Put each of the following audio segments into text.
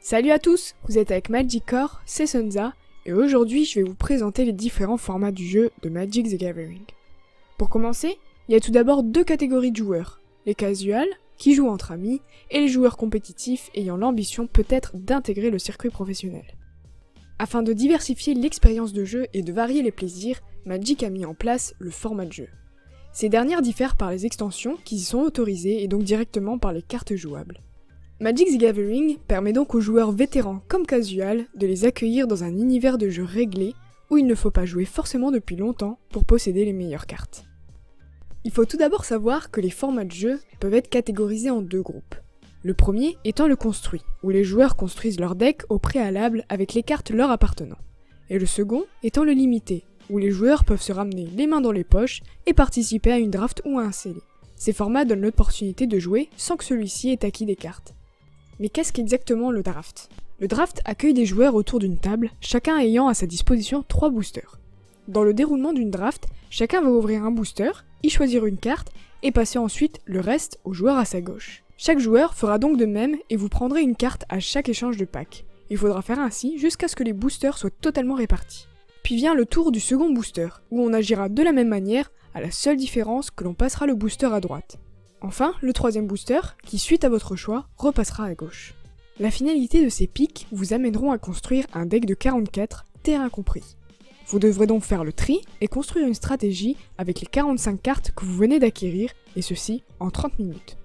Salut à tous, vous êtes avec Magicor, c'est Sunza, et aujourd'hui je vais vous présenter les différents formats du jeu de Magic the Gathering. Pour commencer, il y a tout d'abord deux catégories de joueurs, les casuals, qui jouent entre amis, et les joueurs compétitifs ayant l'ambition peut-être d'intégrer le circuit professionnel. Afin de diversifier l'expérience de jeu et de varier les plaisirs, Magic a mis en place le format de jeu. Ces dernières diffèrent par les extensions qui y sont autorisées et donc directement par les cartes jouables. Magic the Gathering permet donc aux joueurs vétérans comme casual de les accueillir dans un univers de jeu réglé où il ne faut pas jouer forcément depuis longtemps pour posséder les meilleures cartes. Il faut tout d'abord savoir que les formats de jeu peuvent être catégorisés en deux groupes. Le premier étant le construit, où les joueurs construisent leur deck au préalable avec les cartes leur appartenant. Et le second étant le limité, où les joueurs peuvent se ramener les mains dans les poches et participer à une draft ou à un scellé. Ces formats donnent l'opportunité de jouer sans que celui-ci ait acquis des cartes. Mais qu'est-ce qu'exactement le draft ? Le draft accueille des joueurs autour d'une table, chacun ayant à sa disposition 3 boosters. Dans le déroulement d'une draft, chacun va ouvrir un booster, y choisir une carte, et passer ensuite le reste au joueur à sa gauche. Chaque joueur fera donc de même et vous prendrez une carte à chaque échange de pack. Il faudra faire ainsi jusqu'à ce que les boosters soient totalement répartis. Puis vient le tour du second booster, où on agira de la même manière, à la seule différence que l'on passera le booster à droite. Enfin, le troisième booster, qui suite à votre choix, repassera à gauche. La finalité de ces pics vous amèneront à construire un deck de 44, terrain compris. Vous devrez donc faire le tri et construire une stratégie avec les 45 cartes que vous venez d'acquérir, et ceci en 30 minutes.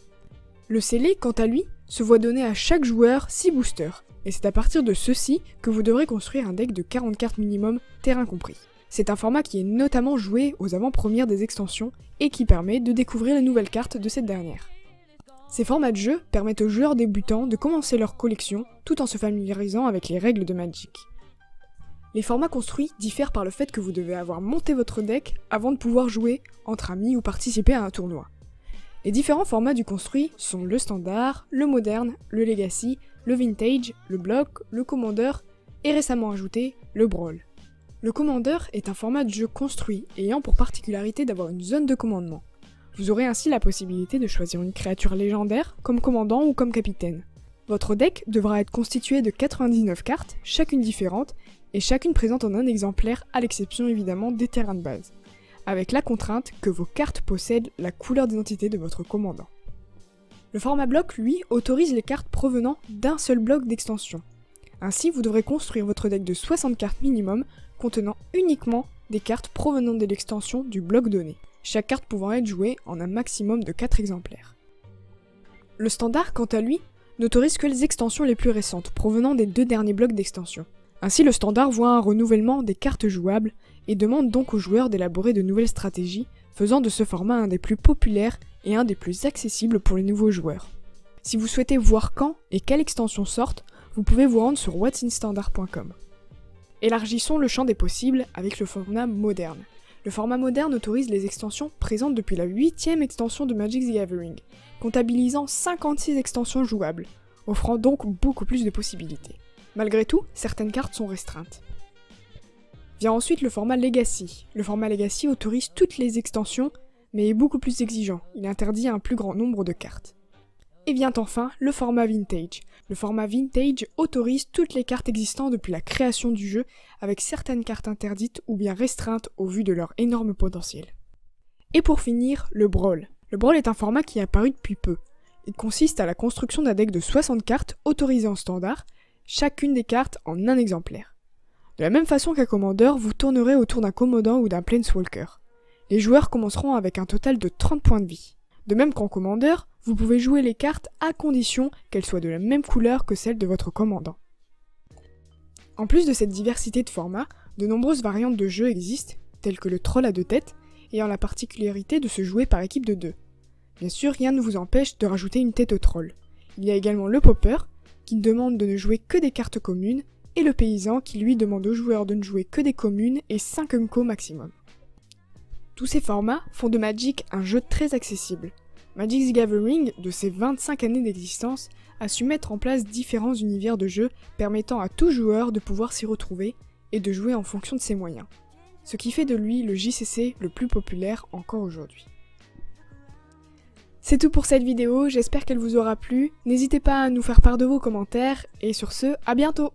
Le scellé, quant à lui, se voit donner à chaque joueur 6 boosters, et c'est à partir de ceux-ci que vous devrez construire un deck de 40 cartes minimum, terrain compris. C'est un format qui est notamment joué aux avant-premières des extensions et qui permet de découvrir les nouvelles cartes de cette dernière. Ces formats de jeu permettent aux joueurs débutants de commencer leur collection tout en se familiarisant avec les règles de Magic. Les formats construits diffèrent par le fait que vous devez avoir monté votre deck avant de pouvoir jouer entre amis ou participer à un tournoi. Les différents formats du construit sont le standard, le moderne, le legacy, le vintage, le block, le commander et récemment ajouté le brawl. Le Commander est un format de jeu construit ayant pour particularité d'avoir une zone de commandement. Vous aurez ainsi la possibilité de choisir une créature légendaire comme commandant ou comme capitaine. Votre deck devra être constitué de 99 cartes, chacune différente, et chacune présente en un exemplaire à l'exception évidemment des terrains de base, avec la contrainte que vos cartes possèdent la couleur d'identité de votre commandant. Le format bloc, lui, autorise les cartes provenant d'un seul bloc d'extension. Ainsi, vous devrez construire votre deck de 60 cartes minimum contenant uniquement des cartes provenant de l'extension du bloc donné, chaque carte pouvant être jouée en un maximum de 4 exemplaires. Le standard, quant à lui, n'autorise que les extensions les plus récentes, provenant des 2 derniers blocs d'extension. Ainsi, le standard voit un renouvellement des cartes jouables et demande donc aux joueurs d'élaborer de nouvelles stratégies, faisant de ce format un des plus populaires et un des plus accessibles pour les nouveaux joueurs. Si vous souhaitez voir quand et quelle extension sortent, vous pouvez vous rendre sur whatsinstandard.com. Élargissons le champ des possibles avec le format moderne. Le format moderne autorise les extensions présentes depuis la 8e extension de Magic the Gathering, comptabilisant 56 extensions jouables, offrant donc beaucoup plus de possibilités. Malgré tout, certaines cartes sont restreintes. Vient ensuite le format Legacy. Le format Legacy autorise toutes les extensions, mais est beaucoup plus exigeant, il interdit un plus grand nombre de cartes. Et vient enfin le format Vintage. Le format Vintage autorise toutes les cartes existantes depuis la création du jeu, avec certaines cartes interdites ou bien restreintes au vu de leur énorme potentiel. Et pour finir, le Brawl. Le Brawl est un format qui est apparu depuis peu. Il consiste à la construction d'un deck de 60 cartes autorisées en standard, chacune des cartes en un exemplaire. De la même façon qu'un Commander, vous tournerez autour d'un commandant ou d'un Planeswalker. Les joueurs commenceront avec un total de 30 points de vie. De même qu'en Commander, vous pouvez jouer les cartes à condition qu'elles soient de la même couleur que celle de votre commandant. En plus de cette diversité de formats, de nombreuses variantes de jeu existent, telles que le troll à 2 têtes, ayant la particularité de se jouer par équipe de 2. Bien sûr, rien ne vous empêche de rajouter une tête au troll. Il y a également le popper, qui demande de ne jouer que des cartes communes, et le paysan qui lui demande aux joueurs de ne jouer que des communes et 5 Unco maximum. Tous ces formats font de Magic un jeu très accessible. Magic the Gathering, de ses 25 années d'existence, a su mettre en place différents univers de jeu permettant à tout joueur de pouvoir s'y retrouver et de jouer en fonction de ses moyens. Ce qui fait de lui le JCC le plus populaire encore aujourd'hui. C'est tout pour cette vidéo, j'espère qu'elle vous aura plu. N'hésitez pas à nous faire part de vos commentaires, et sur ce, à bientôt!